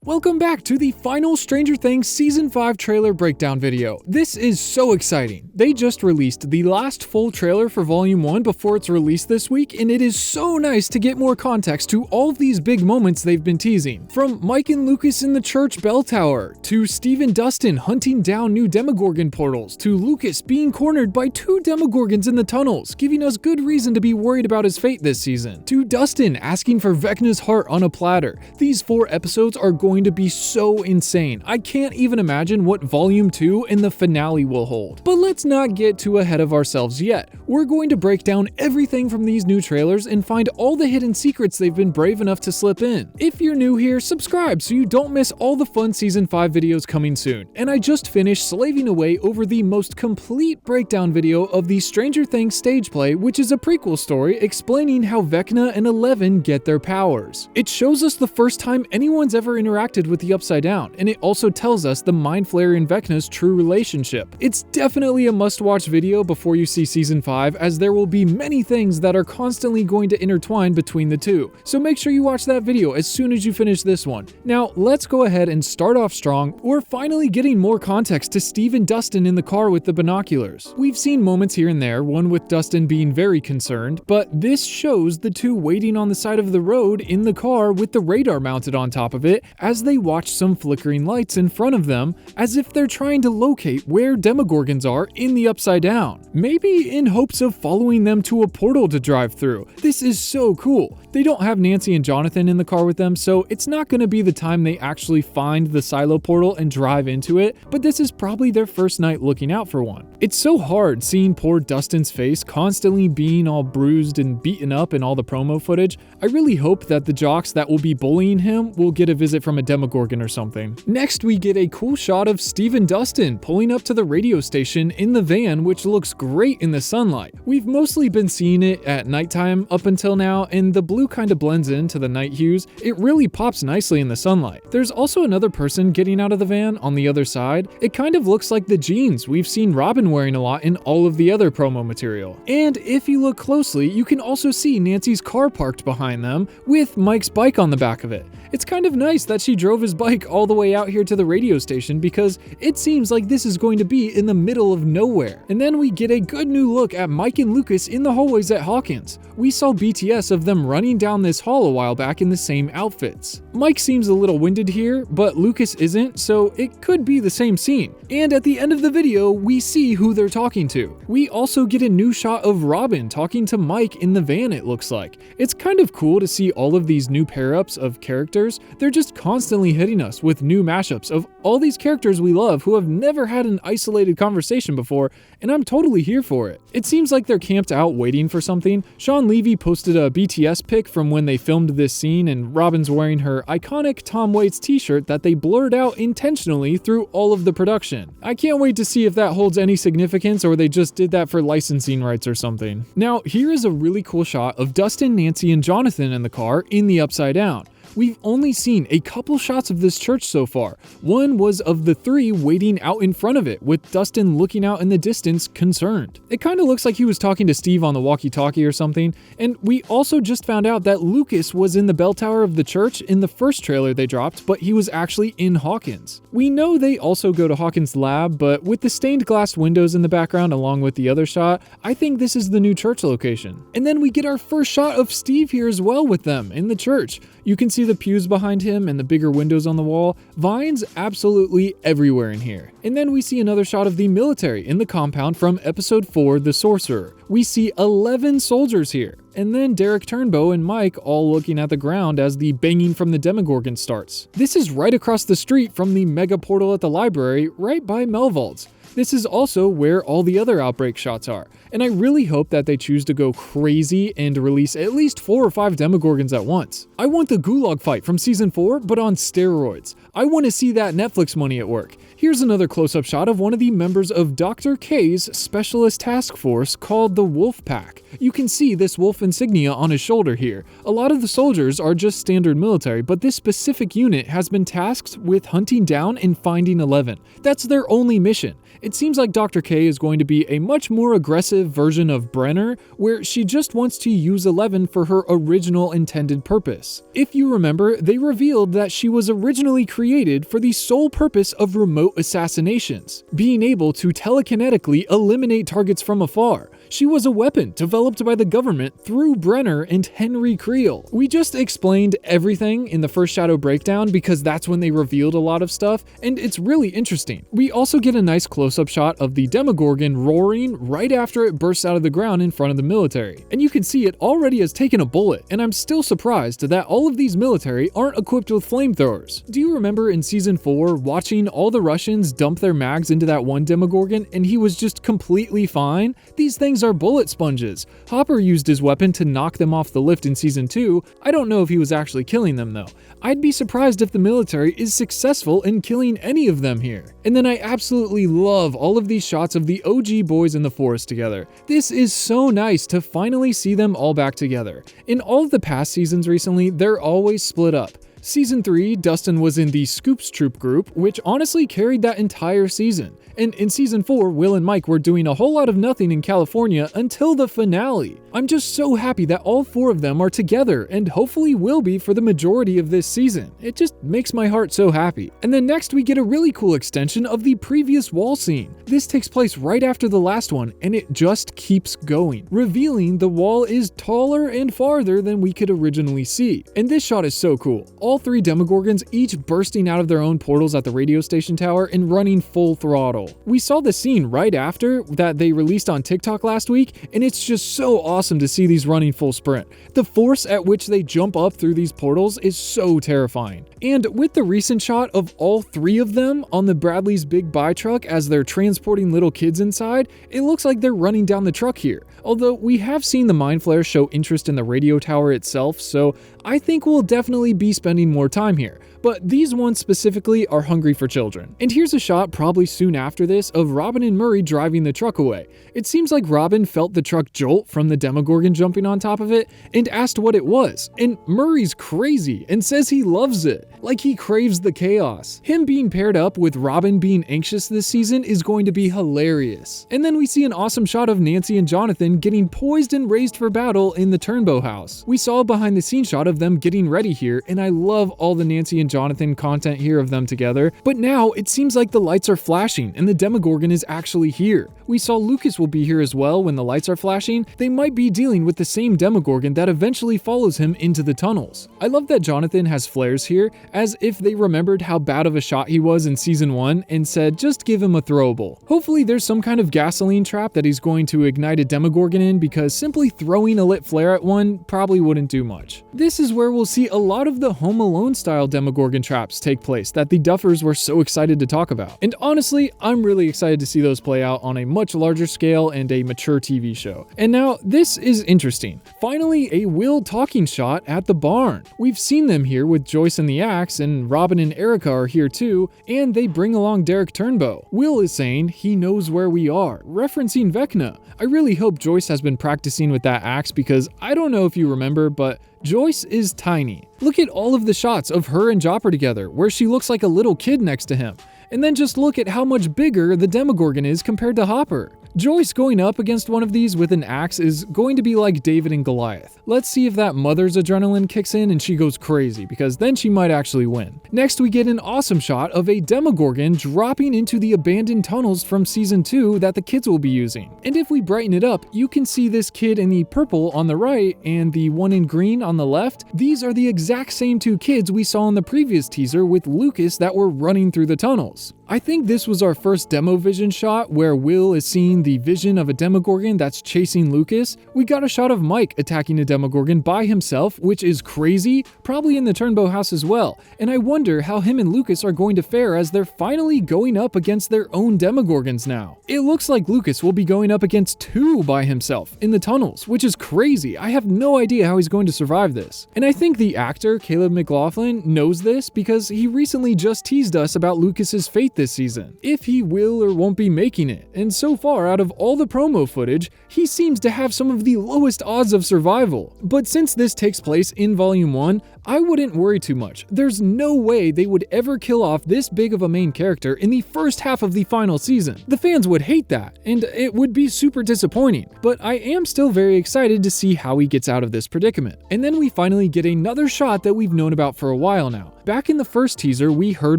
Welcome back to the final Stranger Things Season 5 trailer breakdown video. This is so exciting. They just released the last full trailer for Volume 1 before its release this week, and it is so nice to get more context to all of these big moments they've been teasing. From Mike and Lucas in the church bell tower, to Steve and Dustin hunting down new Demogorgon portals, to Lucas being cornered by 2 Demogorgons in the tunnels, giving us good reason to be worried about his fate this season, to Dustin asking for Vecna's heart on a platter. These 4 episodes are going to be so insane. I can't even imagine what Volume 2 and the finale will hold. But let's not get too ahead of ourselves yet. We're going to break down everything from these new trailers and find all the hidden secrets they've been brave enough to slip in. If you're new here, subscribe so you don't miss all the fun Season 5 videos coming soon. And I just finished slaving away over the most complete breakdown video of the Stranger Things stage play, which is a prequel story explaining how Vecna and Eleven get their powers. It shows us the first time anyone's ever interacted with the Upside Down, and it also tells us the Mind Flayer and Vecna's true relationship. It's definitely a must-watch video before you see Season 5, as there will be many things that are constantly going to intertwine between the two, so make sure you watch that video as soon as you finish this one. Now, let's go ahead and start off strong. We're finally getting more context to Steve and Dustin in the car with the binoculars. We've seen moments here and there, one with Dustin being very concerned, but this shows the two waiting on the side of the road in the car with the radar mounted on top of it as they watch some flickering lights in front of them, as if they're trying to locate where Demogorgons are in the Upside Down. Maybe in hopes of following them to a portal to drive through. This is so cool. They don't have Nancy and Jonathan in the car with them, so it's not going to be the time they actually find the silo portal and drive into it, but this is probably their first night looking out for one. It's so hard seeing poor Dustin's face constantly being all bruised and beaten up in all the promo footage. I really hope that the jocks that will be bullying him will get a visit from a Demogorgon or something. Next, we get a cool shot of Steve and Dustin pulling up to the radio station in the van, which looks great in the sunlight. We've mostly been seeing it at nighttime up until now, and the blue kind of blends into the night hues. It really pops nicely in the sunlight. There's also another person getting out of the van on the other side. It kind of looks like the jeans we've seen Robin wearing a lot in all of the other promo material. And if you look closely, you can also see Nancy's car parked behind them with Mike's bike on the back of it. It's kind of nice that she drove his bike all the way out here to the radio station, because it seems like this is going to be in the middle of nowhere. And then we get a good new look at Mike and Lucas in the hallways at Hawkins. We saw BTS of them running down this hall a while back in the same outfits. Mike seems a little winded here, but Lucas isn't, so it could be the same scene. And at the end of the video, we see who they're talking to. We also get a new shot of Robin talking to Mike in the van, it looks like. It's kind of cool to see all of these new pair-ups of characters. They're just constantly hitting us with new mashups of all these characters we love who have never had an isolated conversation before, and I'm totally here for it. It seems like they're camped out waiting for something. Sean Levy posted a BTS pic from when they filmed this scene, and Robin's wearing her iconic Tom Waits t-shirt that they blurred out intentionally through all of the production. I can't wait to see if that holds any significance or they just did that for licensing rights or something. Now, here is a really cool shot of Dustin, Nancy, and Jonathan in the car in the Upside Down. We've only seen a couple shots of this church so far. One was of the 3 waiting out in front of it, with Dustin looking out in the distance, concerned. It kind of looks like he was talking to Steve on the walkie-talkie or something, and we also just found out that Lucas was in the bell tower of the church in the first trailer they dropped, but he was actually in Hawkins. We know they also go to Hawkins' lab, but with the stained glass windows in the background along with the other shot, I think this is the new church location. And then we get our first shot of Steve here as well with them in the church. You can see the pews behind him and the bigger windows on the wall. Vines absolutely everywhere in here. And then we see another shot of the military in the compound from episode 4, The Sorcerer. We see 11 soldiers here. And then Derek Turnbow and Mike all looking at the ground as the banging from the Demogorgon starts. This is right across the street from the mega portal at the library, right by Melvald's. This is also where all the other outbreak shots are, and I really hope that they choose to go crazy and release at least 4 or 5 Demogorgons at once. I want the Gulag fight from season 4, but on steroids. I want to see that Netflix money at work. Here's another close-up shot of one of the members of Dr. K's specialist task force called the Wolf Pack. You can see this wolf insignia on his shoulder here. A lot of the soldiers are just standard military, but this specific unit has been tasked with hunting down and finding 11. That's their only mission. It seems like Dr. K is going to be a much more aggressive version of Brenner, where she just wants to use 11 for her original intended purpose. If you remember, they revealed that she was originally created for the sole purpose of remote assassinations, being able to telekinetically eliminate targets from afar. She was a weapon developed by the government through Brenner and Henry Creel. We just explained everything in the first Shadow Breakdown because that's when they revealed a lot of stuff, and it's really interesting. We also get a nice close-up shot of the Demogorgon roaring right after it bursts out of the ground in front of the military. And you can see it already has taken a bullet, and I'm still surprised that all of these military aren't equipped with flamethrowers. Do you remember in Season 4 watching all the Russians dump their mags into that one Demogorgon and he was just completely fine? These things are bullet sponges. Hopper used his weapon to knock them off the lift in Season 2. I don't know if he was actually killing them though. I'd be surprised if the military is successful in killing any of them here. And then I absolutely love all of these shots of the OG boys in the forest together. This is so nice to finally see them all back together. In all of the past seasons recently, they're always split up. Season 3, Dustin was in the Scoops Troop group, which honestly carried that entire season. And in Season 4, Will and Mike were doing a whole lot of nothing in California until the finale. I'm just so happy that all 4 of them are together and hopefully will be for the majority of this season. It just makes my heart so happy. And then next we get a really cool extension of the previous wall scene. This takes place right after the last one and it just keeps going, revealing the wall is taller and farther than we could originally see. And this shot is so cool. All 3 Demogorgons each bursting out of their own portals at the radio station tower and running full throttle. We saw the scene right after that they released on TikTok last week, and it's just so awesome to see these running full sprint. The force at which they jump up through these portals is so terrifying. And with the recent shot of all 3 of them on the Bradley's big buy truck as they're transporting little kids inside, it looks like they're running down the truck here. Although we have seen the Mind Flayer show interest in the radio tower itself, so I think we'll definitely be spending more time here. But these ones specifically are hungry for children. And here's a shot probably soon after this of Robin and Murray driving the truck away. It seems like Robin felt the truck jolt from the Demogorgon jumping on top of it and asked what it was. And Murray's crazy and says he loves it, like he craves the chaos. Him being paired up with Robin being anxious this season is going to be hilarious. And then we see an awesome shot of Nancy and Jonathan getting poised and raised for battle in the Turnbow house. We saw a behind the scenes shot of them getting ready here, and I love all the Nancy and Jonathan content here of them together, but now it seems like the lights are flashing and the Demogorgon is actually here. We saw Lucas will be here as well when the lights are flashing. They might be dealing with the same Demogorgon that eventually follows him into the tunnels. I love that Jonathan has flares here, as if they remembered how bad of a shot he was in Season 1 and said just give him a throwable. Hopefully there's some kind of gasoline trap that he's going to ignite a Demogorgon in, because simply throwing a lit flare at one probably wouldn't do much. This is where we'll see a lot of the Home Alone style Demogorgon traps take place that the Duffers were so excited to talk about. And honestly, I'm really excited to see those play out on a much larger scale and a mature TV show. And now this is interesting. Finally, a Will talking shot at the barn. We've seen them here with Joyce and the axe, and Robin and Erica are here too, and they bring along Derek Turnbow. Will is saying he knows where we are, referencing Vecna. I really hope Joyce has been practicing with that axe, because I don't know if you remember, but Joyce is tiny. Look at all of the shots of her and Jopper together, where she looks like a little kid next to him. And then just look at how much bigger the Demogorgon is compared to Hopper. Joyce going up against one of these with an axe is going to be like David and Goliath. Let's see if that mother's adrenaline kicks in and she goes crazy, because then she might actually win. Next we get an awesome shot of a Demogorgon dropping into the abandoned tunnels from Season 2 that the kids will be using. And if we brighten it up, you can see this kid in the purple on the right and the one in green on the left. These are the exact same 2 kids we saw in the previous teaser with Lucas that were running through the tunnels. I think this was our first demo vision shot where Will is seeing the vision of a Demogorgon that's chasing Lucas. We got a shot of Mike attacking a Demogorgon by himself, which is crazy, probably in the Turnbow house as well. And I wonder how him and Lucas are going to fare as they're finally going up against their own Demogorgons now. It looks like Lucas will be going up against 2 by himself in the tunnels, which is crazy. I have no idea how he's going to survive this. And I think the actor, Caleb McLaughlin, knows this because he recently just teased us about Lucas's fate this season, if he will or won't be making it. And so far, out of all the promo footage, he seems to have some of the lowest odds of survival. But since this takes place in Volume 1, I wouldn't worry too much. There's no way they would ever kill off this big of a main character in the first half of the final season. The fans would hate that, and it would be super disappointing, but I am still very excited to see how he gets out of this predicament. And then we finally get another shot that we've known about for a while now. Back in the first teaser, we heard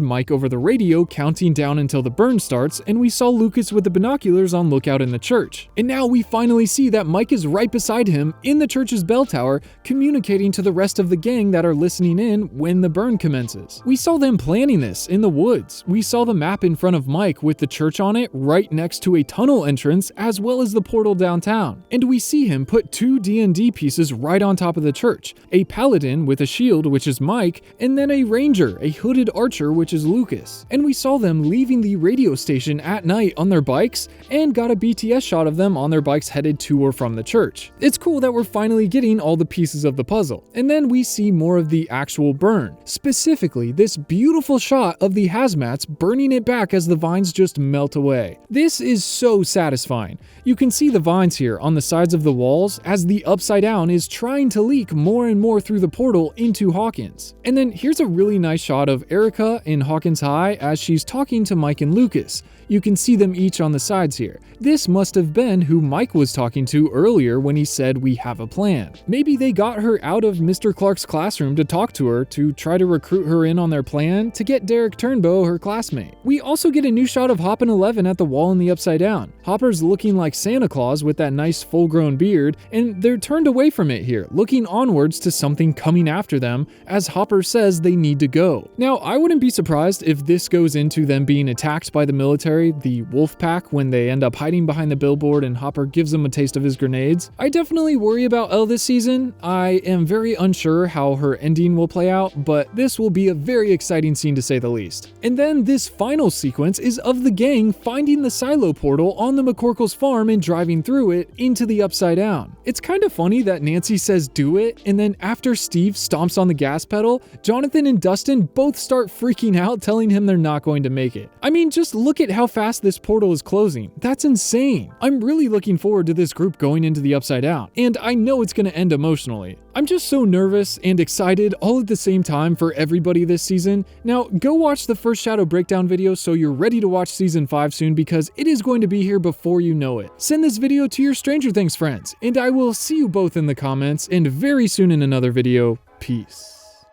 Mike over the radio counting down until the burn starts, and we saw Lucas with the binoculars on lookout in the church. And now we finally see that Mike is right beside him in the church's bell tower, communicating to the rest of the gang that are listening in when the burn commences. We saw them planning this in the woods. We saw the map in front of Mike with the church on it right next to a tunnel entrance as well as the portal downtown. And we see him put 2 D&D pieces right on top of the church, a paladin with a shield, which is Mike, and then a ranger, a hooded archer, which is Lucas. And we saw them leaving the radio station at night on their bikes and got a BTS shot of them on their bikes headed to or from the church. It's cool that we're finally getting all the pieces of the puzzle. And then we see more of the actual burn, specifically this beautiful shot of the hazmats burning it back as the vines just melt away. This is so satisfying. You can see the vines here on the sides of the walls as the Upside Down is trying to leak more and more through the portal into Hawkins. And then here's a really nice shot of Erica in Hawkins High as she's talking to Mike and Lucas. You can see them each on the sides here. This must have been who Mike was talking to earlier when he said we have a plan. Maybe they got her out of Mr. Clark's classroom to talk to her to try to recruit her in on their plan to get Derek Turnbow, her classmate. We also get a new shot of Hop and Eleven at the wall in the Upside Down. Hopper's looking like Santa Claus with that nice full-grown beard, and they're turned away from it here, looking onwards to something coming after them as Hopper says they need to go. Now, I wouldn't be surprised if this goes into them being attacked by the military, the wolf pack, when they end up hiding behind the billboard and Hopper gives them a taste of his grenades. I definitely worry about Elle this season. I am very unsure how her ending will play out, but this will be a very exciting scene to say the least. And then this final sequence is of the gang finding the silo portal on the McCorkle's farm and driving through it into the Upside Down. It's kind of funny that Nancy says do it, and then after Steve stomps on the gas pedal, Jonathan and Dustin both start freaking out, telling him they're not going to make it. I mean, just look at how fast this portal is closing. That's insane. I'm really looking forward to this group going into the Upside Down, and I know it's going to end emotionally. I'm just so nervous and excited all at the same time for everybody this season. Now, go watch the first Shadow Breakdown video so you're ready to watch Season 5 soon, because it is going to be here before you know it. Send this video to your Stranger Things friends, and I will see you both in the comments and very soon in another video. Peace.